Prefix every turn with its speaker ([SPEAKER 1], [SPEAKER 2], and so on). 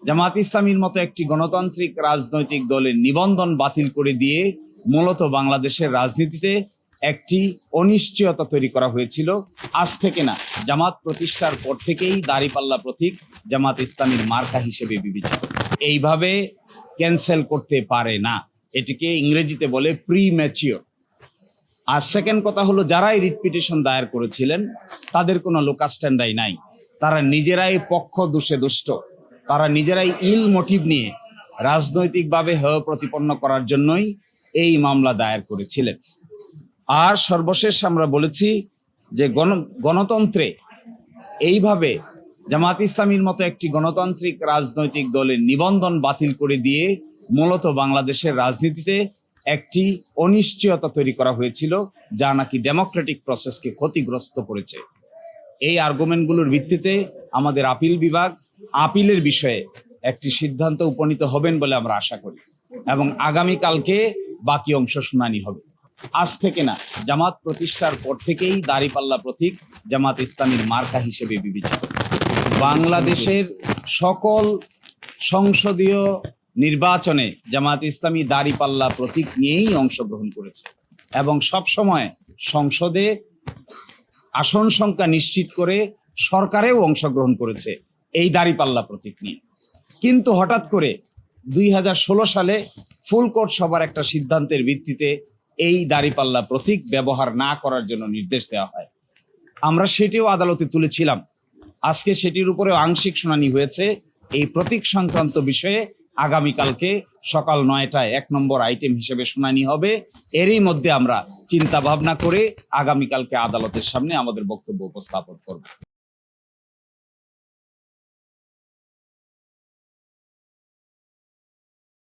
[SPEAKER 1] জামাত ইসলামীর মতো একটি গণতান্ত্রিক রাজনৈতিক দলের নিবন্ধন বাতিল করে দিয়ে মূলত বাংলাদেশের রাজনীতিতে একটি অনিশ্চয়তা তৈরি করা হয়েছিল। আজ থেকে না, জামাত প্রতিষ্ঠার পর থেকেই দাঁড়িপাল্লা প্রতীক জামাত ইসলামীর মার্কা হিসেবে বিবেচিত। এইভাবে ক্যান্সেল করতে পারে না, এটিকে ইংরেজিতে বলে প্রি ম্যাচিওর। আর সেকেন্ড কথা হলো, যারাই রিট পিটিশন দায়ের করেছিলেন তাদের কোনো লোকাস্ট্যান্ডাই নাই। তারা নিজেরাই পক্ষ দোষে দুষ্ট, তারা নিজেরাই ইল মোটিভ নিয়ে রাজনৈতিকভাবে হেয় প্রতিপন্ন করার জন্যই এই মামলা দায়ের করেছিলেন। আর সর্বশেষ আমরা বলেছি যে গণতন্ত্রে এইভাবে জামাত ইসলামীর মতো একটি গণতান্ত্রিক রাজনৈতিক দলের নিবন্ধন বাতিল করে দিয়ে মূলত বাংলাদেশের রাজনীতিতে একটি অনিশ্চয়তা তৈরি করা হয়েছিল, যা নাকি ডেমোক্রেটিক প্রসেসকে ক্ষতিগ্রস্ত করেছে। এই আর্গুমেন্টগুলোর ভিত্তিতে আমাদের আপিল বিভাগ আপিলের বিষয়ে একটি সিদ্ধান্ত উপনীত হবেন বলে আমরা আশা করি, এবং আগামীকালকে বাকি অংশ শুনানি হবে। আজ থেকে না, জামাত প্রতিষ্ঠার পর থেকেই দাঁড়িপাল্লা প্রতীক জামাত ইসলামীর মার্কা হিসেবে বিবেচিত। বাংলাদেশের সকল সংসদীয় নির্বাচনে জামাত ইসলামী দাঁড়িপাল্লা প্রতীক নিয়েই অংশগ্রহণ করেছে এবং সবসময় সংসদে আসন সংখ্যা নিশ্চিত করে সরকারেও অংশগ্রহণ করেছে এই দাঁড়িপাল্লা প্রতীক নিয়ে। কিন্তু হঠাৎ করে 2016 সালে ফুল কোর্ট সভার একটা সিদ্ধান্তের ভিত্তিতে এই দাঁড়িপাল্লা প্রতীক ব্যবহার না করার জন্য নির্দেশ দেওয়া হয়। আমরা সেটিও আদালতে তুলেছিলাম। আজকে সেটির উপরেও আংশিক শুনানি হয়েছে। এই প্রতীক সংক্রান্ত বিষয়ে আগামীকালকে সকাল 9টায় 1 নম্বর আইটেম হিসেবে শুনানি হবে। এরই মধ্যে আমরা চিন্তা ভাবনা করে আগামীকালকে আদালতের সামনে আমাদের বক্তব্য উপস্থাপন করব।